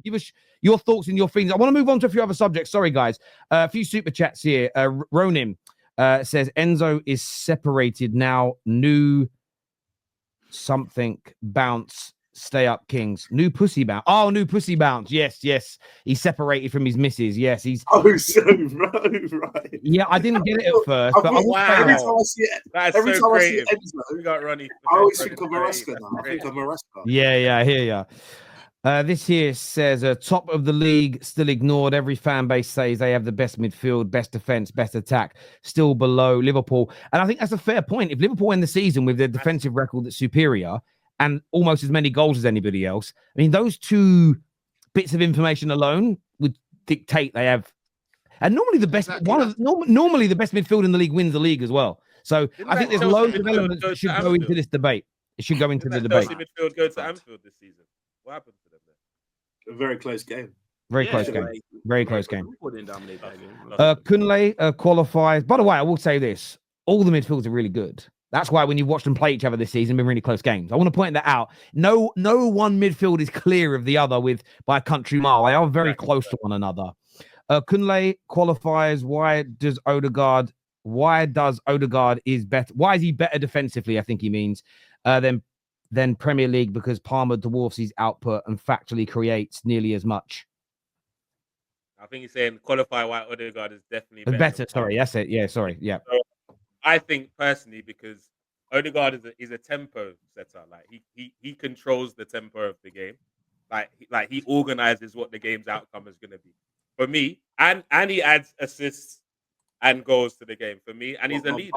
Give us your thoughts and your feelings. I want to move on to a few other subjects. Sorry, guys. A few super chats here. Ronin says Enzo is separated now. New something bounce. Stay up, Kings. New pussy bounce. Oh, new pussy bounce. Yes. He's separated from his missus. Yes, he's. Oh, so right. Yeah, I didn't get it at first, but every time I see it, That's every so time creative. I see Enzo, We got Ronnie. I always think of Maresca now. I think of Maresca. Yeah, I hear ya. This here says top of the league, still ignored. Every fan base says they have the best midfield, best defense, best attack, still below Liverpool. And I think that's a fair point. If Liverpool end the season with their defensive record that's superior and almost as many goals as anybody else, I mean, those two bits of information alone would dictate they have. And normally the best normally the best midfield in the league wins the league as well. So I think there's loads of elements that should go into this debate. It should go into the debate. Chelsea midfield go to Anfield this season. What happened to them there? A very close game. Very close game. Very close game. Kunle Kunle qualifies. By the way, I will say this. All the midfields are really good. That's why when you watch them play each other this season, been really close games. I want to point that out. No one midfield is clear of the other by a country mile. They are very close to one another. Kunle qualifies. Why does Odegaard is better? Why is he better defensively? I think he means than Premier League because Palmer dwarfs his output and factually creates nearly as much. I think he's saying qualify why Odegaard is definitely better. Sorry, that's it. Yeah, sorry. Yeah. So I think personally because Odegaard is a tempo setter. Like he controls the tempo of the game. Like he organizes what the game's outcome is going to be. For me, and he adds assists and goals to the game for me, and he's a leader.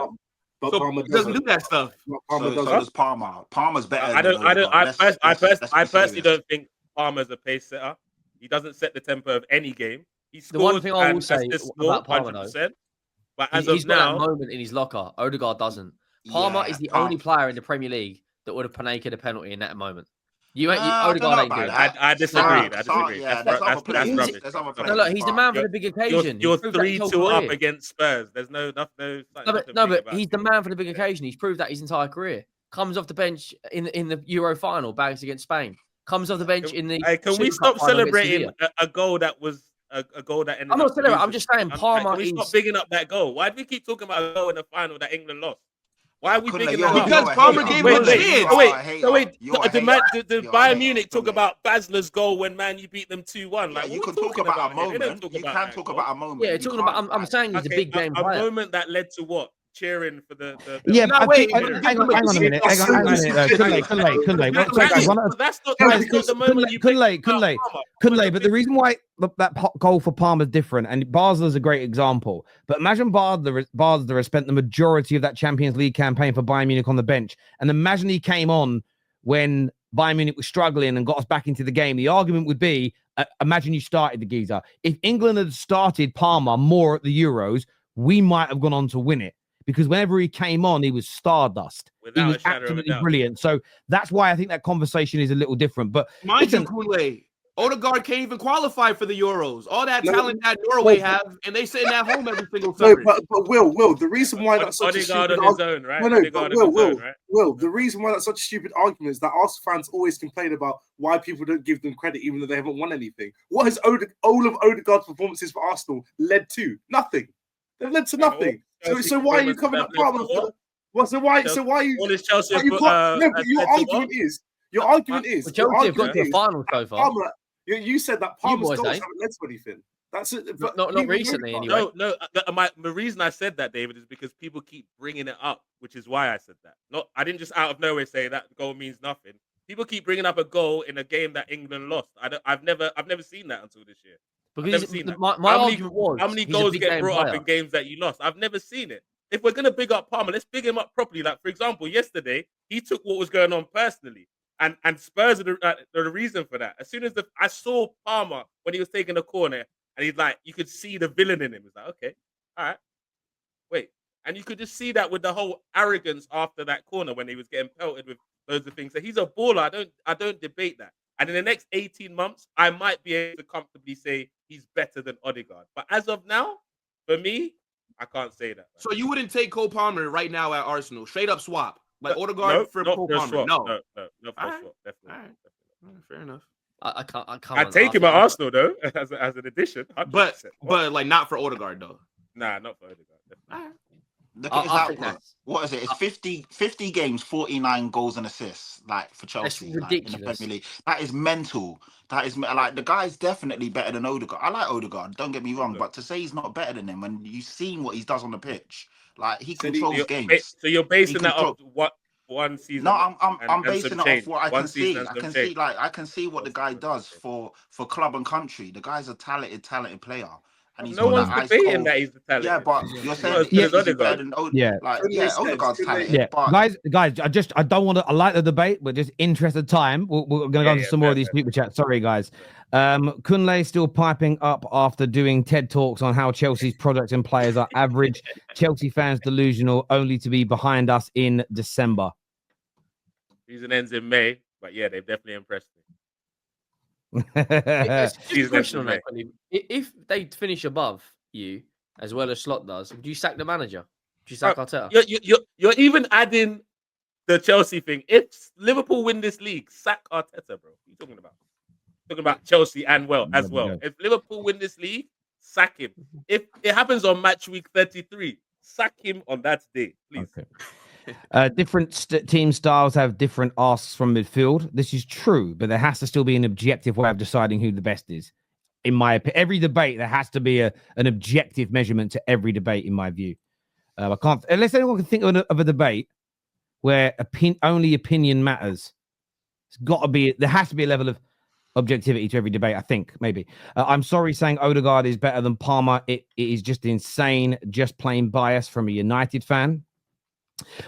But so Palmer doesn't do that stuff. So does Palmer. Palmer's better. I personally don't think Palmer's a pace setter. He doesn't set the tempo of any game. He scores. The one thing I will say about Palmer, 100%. But he's got that moment in his locker. Odegaard doesn't. Palmer is the only player in the Premier League that would have panaked a penalty in that moment. Odegaard ain't good. I disagree. That's rubbish. No, look, he's the man for the big occasion. You're 3-2 up against Spurs. There's no. But he's the man for the big occasion. He's proved that his entire career. Comes off the bench in the Euro final, bags against Spain. Comes off the bench in the. Can we stop celebrating a goal that was a goal that ended? I'm not celebrating. I'm just saying Palmer. Can we stop bigging up that goal? Why do we keep talking about a goal in the final that England lost? Why are we bigging that up? Because Palmer gave him a chance. Did Bayern Munich talk about Basler's goal when Man U beat them 2-1? Like, you can talk about a moment. You can talk about a moment. Yeah, talking about. I'm saying he's a big game player. A moment that led to what? Cheering for the yeah, no, wait, hang on a minute. Hang on a minute. Kunle. But the reason why that goal for Palmer is different, and Basler's a great example. But imagine Basler has spent the majority of that Champions League campaign for Bayern Munich on the bench, and imagine he came on when Bayern Munich was struggling and got us back into the game. The argument would be, imagine you started the geezer. If England had started Palmer more at the Euros, we might have gone on to win it. Because whenever he came on, he was stardust. He was absolutely brilliant. So that's why I think that conversation is a little different. But mind you, Kunle, Odegaard can't even qualify for the Euros. All that talent that Norway have, and they sitting at home every single summer. But Will, the reason why that's such a stupid argument, Will, the reason why that's such a stupid argument is that Arsenal fans always complain about why people don't give them credit even though they haven't won anything. What has all of Odegaard's performances for Arsenal led to? Nothing. They've led to nothing. So why are you covering up Palmer? So why are you? Your argument is. Chelsea have got to the final so far. Palmer, you said that Palmer's goals haven't led to anything. That's it. Not recently, anyway. No. The reason I said that, David, is because people keep bringing it up, which is why I said that. I didn't just out of nowhere say that goal means nothing. People keep bringing up a goal in a game that England lost. I've never seen that until this year. Because my argument was how many goals get brought up in games that you lost? I've never seen it. If we're gonna big up Palmer, let's big him up properly. Like, for example, yesterday he took what was going on personally, and Spurs are the reason for that. As soon as I saw Palmer when he was taking a corner, and he's like, you could see the villain in him. It's like, okay, all right, wait, and you could just see that with the whole arrogance after that corner when he was getting pelted with loads of things. So he's a baller. I don't debate that. And in the next 18 months, I might be able to comfortably say he's better than Odegaard. But as of now, for me, I can't say that. So you wouldn't take Cole Palmer right now at Arsenal? Straight up swap? Like Odegaard for Cole Palmer? No, swap, definitely. All right. Fair enough. I can't. I'd take him at Arsenal though, as an addition. 100%. But like not for Odegaard though. Nah, not for Odegaard. Look at his output. What is it? It's 50 games, 49 goals and assists, like for Chelsea, like, in the Premier League. That is mental. That is like the guy's definitely better than Odegaard. I like Odegaard, don't get me wrong, but to say he's not better than him when you've seen what he does on the pitch, like he controls games. So you're basing that off what one season? No, I'm basing it off what I can see. I can see what the guy does for club and country. The guy's a talented player. And no one's debating that he's the talent. Yeah, but you're saying he's better than Odegaard's talent. Yeah, but... guys, I don't want to. I like the debate, but just interested time. We're going to go into some more of these super chats. Sorry, guys. Kunle still piping up after doing TED Talks on how Chelsea's product and players are average. Chelsea fans delusional, only to be behind us in December. Season ends in May, but yeah, they've definitely impressed me. Question on that. If they finish above you, as well as Slot does, do you sack the manager? Do you sack Arteta? You're even adding the Chelsea thing. If Liverpool win this league, sack Arteta, bro. What are you talking about? Talking about Chelsea as well. If Liverpool win this league, sack him. If it happens on match week 33, sack him on that day, please. Okay. Different team styles have different asks from midfield. This is true, but there has to still be an objective way of deciding who the best is. In my opinion, every debate, there has to be an objective measurement to every debate, in my view. I can't, unless anyone can think of a debate where only opinion matters. There has to be a level of objectivity to every debate, I think, maybe. I'm sorry saying Odegaard is better than Palmer. It is just insane, just plain bias from a United fan.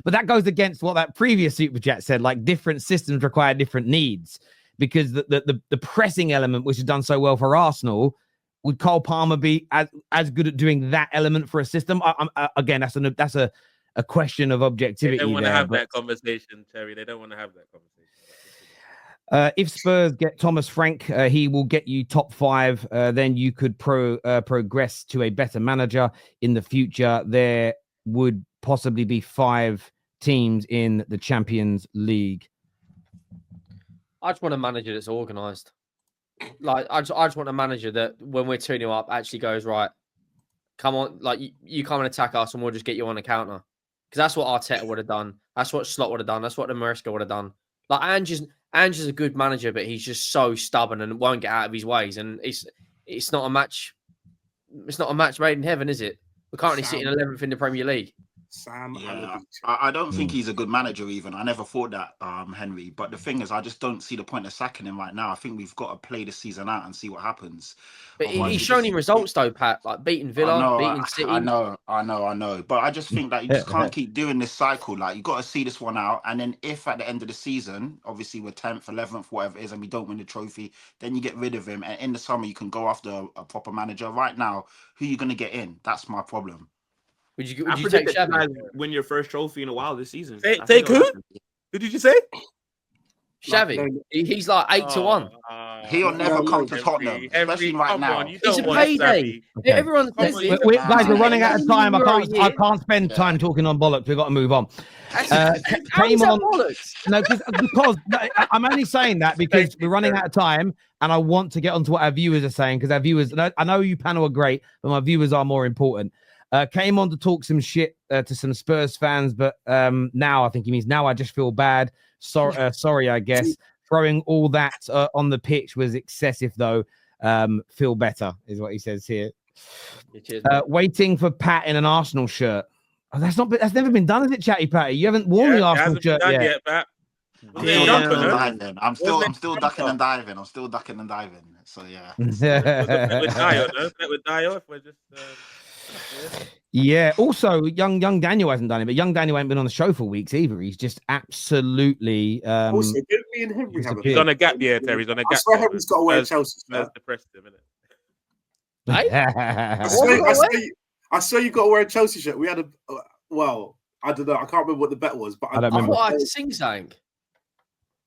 But that goes against what that previous super chat said, like different systems require different needs, because the pressing element, which has done so well for Arsenal, would Cole Palmer be as good at doing that element for a system? Again, that's a question of objectivity. They don't want to have that conversation, Terry. They don't want to have that conversation. If Spurs get Thomas Frank, he will get you top 5. Then you could progress to a better manager in the future. There would possibly be 5 teams in the Champions League. I just want a manager that's organised. Like I just want a manager that when we're 2-0 up actually goes, right, come on, like you come and attack us and we'll just get you on the counter. Because that's what Arteta would have done. That's what Slot would have done. That's what the Maresca would have done. Like Ange's a good manager, but he's just so stubborn and won't get out of his ways. And it's not a match. It's not a match made in heaven, is it? We're currently sitting 11th in the Premier League. I don't think he's a good manager even. I never thought that, Henry. But the thing is, I just don't see the point of sacking him right now. I think we've got to play the season out and see what happens. But he's shown him results though, Pat, like beating Villa, beating City. I know. But I just think that you just can't keep doing this cycle. Like, you got to see this one out. And then if at the end of the season, obviously we're 10th, 11th, whatever it is, and we don't win the trophy, then you get rid of him. And in the summer, you can go after a proper manager. Right now, who are you going to get in? That's my problem. Would you take Xavi? Win your first trophy in a while this season? Take who? Who did you say? Xavi. He's like 8-1. He'll never come to Tottenham, especially right now. It's a payday. Everyone, guys, we're running out of time. I can't spend time talking on bollocks. We've got to move on. Because I'm only saying that because we're running out of time, and I want to get onto what our viewers are saying, because our viewers, I know you panel are great, but my viewers are more important. Came on to talk some shit to some Spurs fans, but now I think he means now I just feel bad. Sorry, I guess. Throwing all that on the pitch was excessive, though. Feel better is what he says here. Waiting for Pat in an Arsenal shirt. Oh, that's never been done, is it, Chatty Patty? You haven't worn the Arsenal shirt yet. Pat. I'm still ducking and diving. So yeah. With Dio, no? With Dio, if we're just. Yeah. Also, young Daniel hasn't done it, but young Daniel ain't been on the show for weeks either. He's just absolutely. Also, didn't me and Henry have He's on a gap year, Terry. He's on a gap. I swear Henry's got to wear Chelsea. That's depressed him, isn't it? I swear you got to wear a Chelsea shirt. We had I don't know. I can't remember what the bet was, but I don't remember. I had to sing something.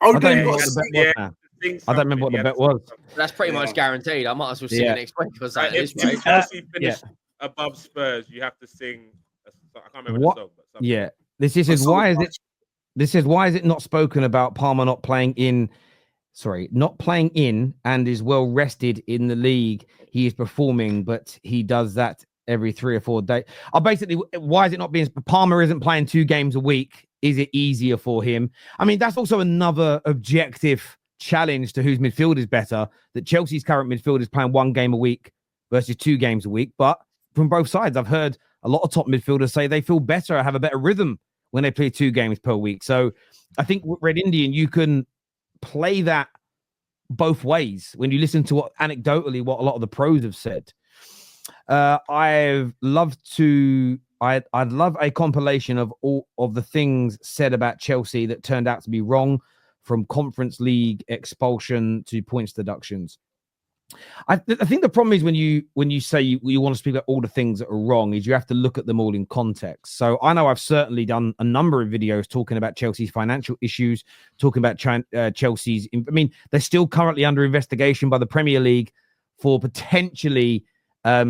Oh, I don't remember what the bet was. That's pretty much guaranteed. I might as well sing it next week because if Chelsea finish above Spurs, you have to sing. I can't remember the song. But yeah, this is why is it not spoken about Palmer not playing in not playing in and is well rested in the league, he is performing, but he does that every 3 or 4 days. Basically, why is it not being... Palmer isn't playing 2 games a week. Is it easier for him? I mean, that's also another objective challenge to whose midfield is better, that Chelsea's current midfield is playing 1 game a week versus 2 games a week. But from both sides, I've heard a lot of top midfielders say they feel better, have a better rhythm when they play 2 games per week. So I think with Red Indian, you can play that both ways when you listen to what a lot of the pros have said. I'd love a compilation of all of the things said about Chelsea that turned out to be wrong, from Conference League expulsion to points deductions. I think the problem is when you say you want to speak about all the things that are wrong, is you have to look at them all in context. So I know I've certainly done a number of videos talking about Chelsea's financial issues, talking about Chelsea's... I mean, they're still currently under investigation by the Premier League for potentially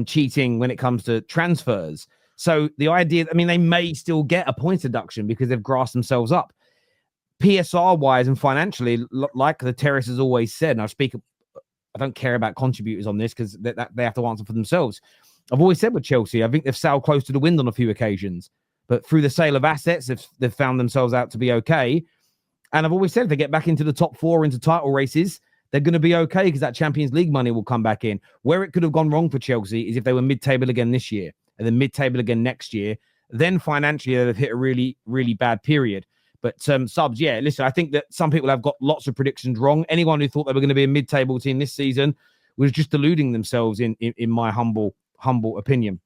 cheating when it comes to transfers. So the idea... I mean, they may still get a point deduction because they've grassed themselves up. PSR-wise and financially, like the Terrace has always said, and I don't care about contributors on this because they have to answer for themselves. I've always said with Chelsea, I think they've sailed close to the wind on a few occasions, but through the sale of assets, they've found themselves out to be okay. And I've always said if they get back into the top 4 into title races, they're going to be okay because that Champions League money will come back in. Where it could have gone wrong for Chelsea is if they were mid-table again this year and then mid-table again next year. Then financially, they've hit a really, really bad period. But subs, yeah, listen, I think that some people have got lots of predictions wrong. Anyone who thought they were going to be a mid-table team this season was just deluding themselves in my humble opinion.